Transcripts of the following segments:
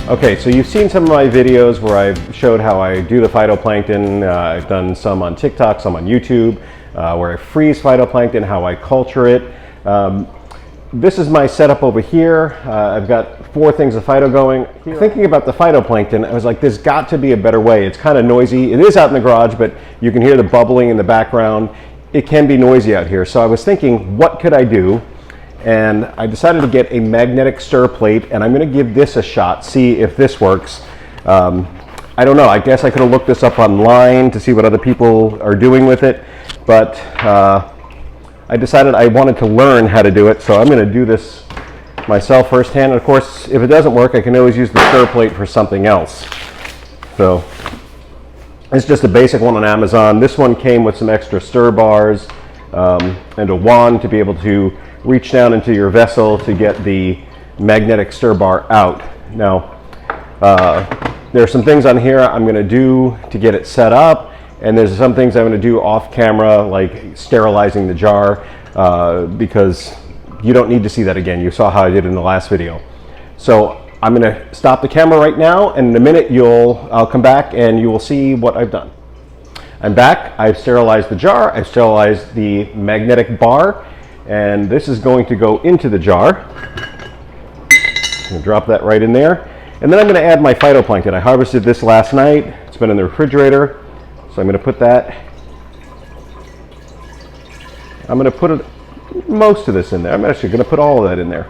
Okay, so you've seen some of my videos where I've showed how I do the phytoplankton. I've done some on TikTok, some on YouTube, where I freeze phytoplankton, how I culture it. This is my setup over here. I've got 4 things of phyto going. Thinking about the phytoplankton, I was like, there's got to be a better way. It's kind of noisy. It is out in the garage, but you can hear the bubbling in the background. It can be noisy out here. So I was thinking, what could I do? And I decided to get a magnetic stir plate, and I'm going to give this a shot, see if this works. I don't know, I guess I could have looked this up online to see what other people are doing with it, but I decided I wanted to learn how to do it, so I'm going to do this myself firsthand. And of course, if it doesn't work, I can always use the stir plate for something else. So it's just a basic one on Amazon. This one came with some extra stir bars and a wand to be able to reach down into your vessel to get the magnetic stir bar out. Now, there are some things on here I'm going to do to get it set up, and there's some things I'm going to do off camera, like sterilizing the jar, because you don't need to see that again. You saw how I did in the last video. So I'm going to stop the camera right now, and in a minute I'll come back and you will see what I've done. I'm back. I've sterilized the jar. I've sterilized the magnetic bar, and this is going to go into the jar. I'm going to drop that right in there. And then I'm going to add my phytoplankton. I harvested this last night. It's been in the refrigerator. So I'm going to put that. I'm going to put most of this in there. I'm actually going to put all of that in there.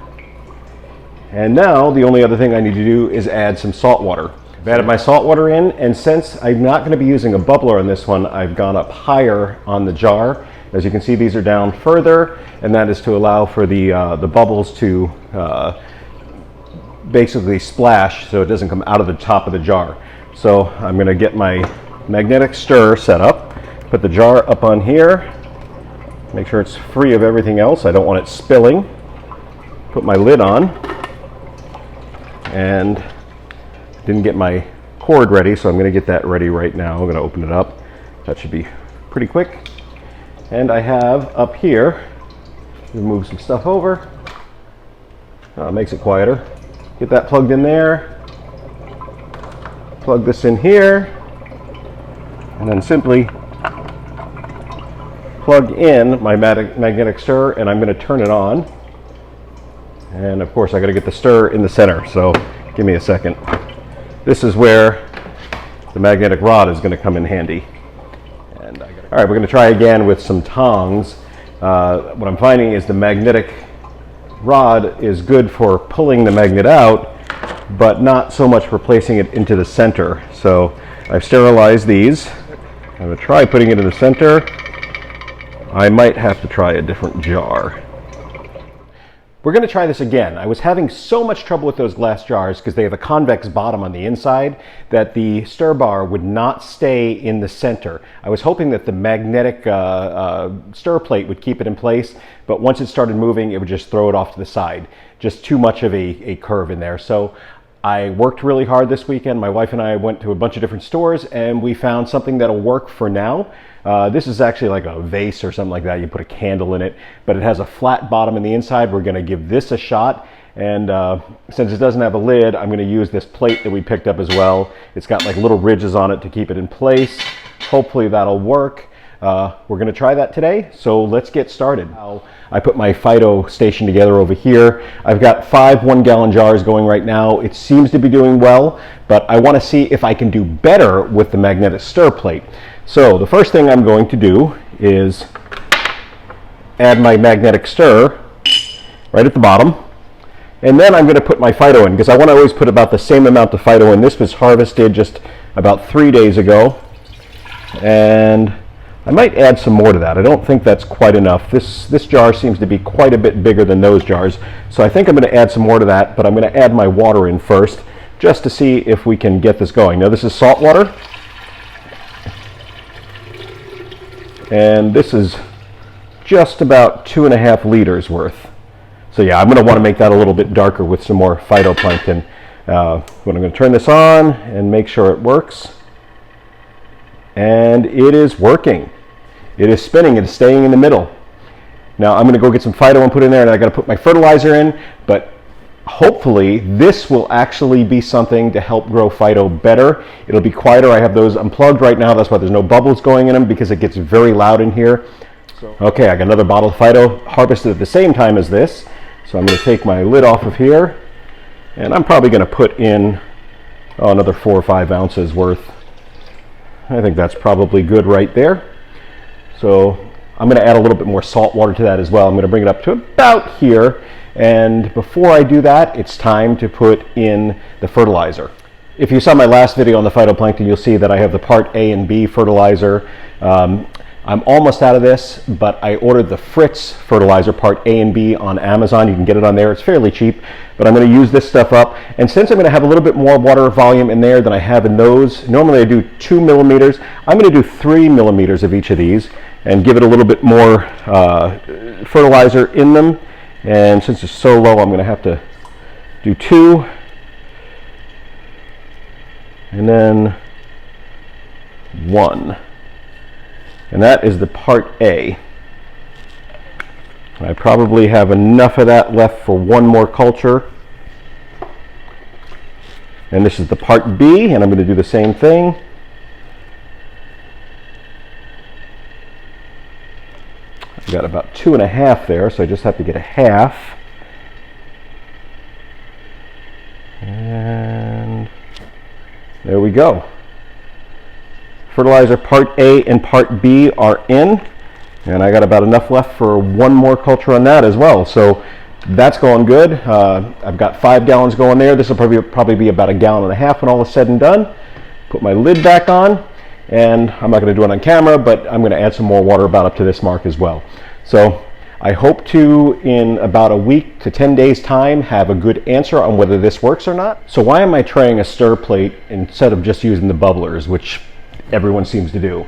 And now the only other thing I need to do is add some salt water. I've added my salt water in, and since I'm not going to be using a bubbler on this one, I've gone up higher on the jar. As you can see, these are down further, and that is to allow for the bubbles to basically splash so it doesn't come out of the top of the jar. So I'm going to get my magnetic stir set up, put the jar up on here, make sure it's free of everything else. I don't want it spilling. Put my lid on, and didn't get my cord ready, so I'm going to get that ready right now. I'm going to open it up. That should be pretty quick. And I have up here, move some stuff over. Makes it quieter. Get that plugged in there. Plug this in here. And then simply plug in my magnetic stir, and I'm going to turn it on. And of course I got to get the stir in the center, so give me a second. This is where the magnetic rod is going to come in handy. And all right, we're going to try again with some tongs. What I'm finding is the magnetic rod is good for pulling the magnet out, but not so much for placing it into the center. So I've sterilized these. I'm going to try putting it in the center. I might have to try a different jar. We're going to try this again. I was having so much trouble with those glass jars because they have a convex bottom on the inside that the stir bar would not stay in the center. I was hoping that the magnetic stir plate would keep it in place, but once it started moving, it would just throw it off to the side. Just too much of a curve in there. So I worked really hard this weekend. My wife and I went to a bunch of different stores, and we found something that'll work for now. This is actually like a vase or something like that. You put a candle in it, but it has a flat bottom in the inside. We're going to give this a shot, and since it doesn't have a lid, I'm going to use this plate that we picked up as well. It's got like little ridges on it to keep it in place. Hopefully that'll work. We're going to try that today, so let's get started. I put my phyto station together over here. I've got 5 1-gallon jars going right now. It seems to be doing well, but I want to see if I can do better with the magnetic stir plate. So the first thing I'm going to do is add my magnetic stir right at the bottom, and then I'm going to put my phyto in, because I want to always put about the same amount of phyto in. This was harvested just about 3 days ago, and I might add some more to that. I don't think that's quite enough. This jar seems to be quite a bit bigger than those jars, so I think I'm going to add some more to that, but I'm going to add my water in first just to see if we can get this going. Now this is salt water, and this is just about 2.5 liters worth. So yeah, I'm going to want to make that a little bit darker with some more phytoplankton. But I'm going to turn this on and make sure it works. And it is working. It is spinning. It is staying in the middle. Now I'm going to go get some phyto and put in there, and I got to put my fertilizer in, but hopefully this will actually be something to help grow phyto better. It'll be quieter. I have those unplugged right now. That's why there's no bubbles going in them, because it gets very loud in here. Okay, I got another bottle of phyto harvested at the same time as this. So I'm going to take my lid off of here, and I'm probably going to put in another 4 or 5 ounces worth. I think that's probably good right there. So I'm going to add a little bit more salt water to that as well. I'm going to bring it up to about here. And before I do that, it's time to put in the fertilizer. If you saw my last video on the phytoplankton, you'll see that I have the part A and B fertilizer. I'm almost out of this, but I ordered the Fritz fertilizer part A and B on Amazon. You can get it on there. It's fairly cheap, but I'm going to use this stuff up. And since I'm going to have a little bit more water volume in there than I have in those, normally I do 2 millimeters. I'm going to do 3 millimeters of each of these and give it a little bit more fertilizer in them. And since it's so low, I'm going to have to do 2 and then 1. And that is the part A. I probably have enough of that left for 1 more culture. And this is the part B, and I'm going to do the same thing. I've got about 2.5 there, so I just have to get a half. And there we go. Fertilizer part A and part B are in, and I got about enough left for 1 more culture on that as well. So that's going good. I've got 5 gallons going there. This will probably be about 1.5 gallons when all is said and done. Put my lid back on, and I'm not going to do it on camera, but I'm going to add some more water about up to this mark as well. So I hope to, in about a week to 10 days time, have a good answer on whether this works or not. So why am I trying a stir plate instead of just using the bubblers, which everyone seems to do?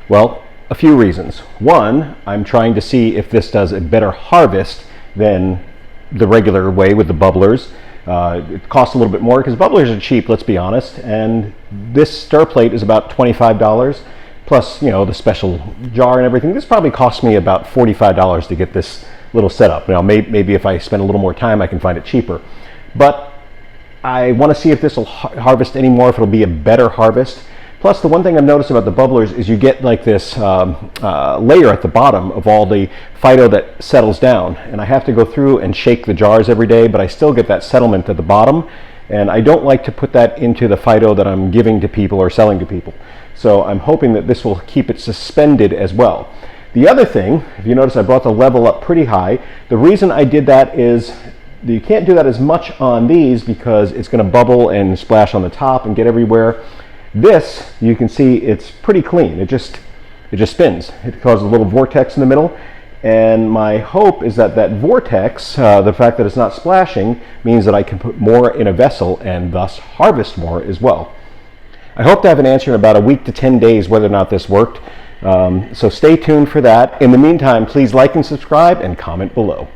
Well, a few reasons. One, I'm trying to see if this does a better harvest than the regular way with the bubblers. It costs a little bit more because bubblers are cheap, let's be honest, and this stir plate is about $25 plus, you know, the special jar and everything. This probably cost me about $45 to get this little setup. Now maybe if I spend a little more time I can find it cheaper, but I want to see if this will harvest any more, if it'll be a better harvest. Plus, the one thing I've noticed about the bubblers is you get like this layer at the bottom of all the phyto that settles down. And I have to go through and shake the jars every day, but I still get that settlement at the bottom. And I don't like to put that into the phyto that I'm giving to people or selling to people. So I'm hoping that this will keep it suspended as well. The other thing, if you notice, I brought the level up pretty high. The reason I did that is you can't do that as much on these because it's going to bubble and splash on the top and get everywhere. This, you can see, it's pretty clean. It just spins. It causes a little vortex in the middle, and my hope is that that vortex, the fact that it's not splashing, means that I can put more in a vessel and thus harvest more as well. I hope to have an answer in about a week to 10 days whether or not this worked. So stay tuned for that. In the meantime, please like and subscribe and comment below.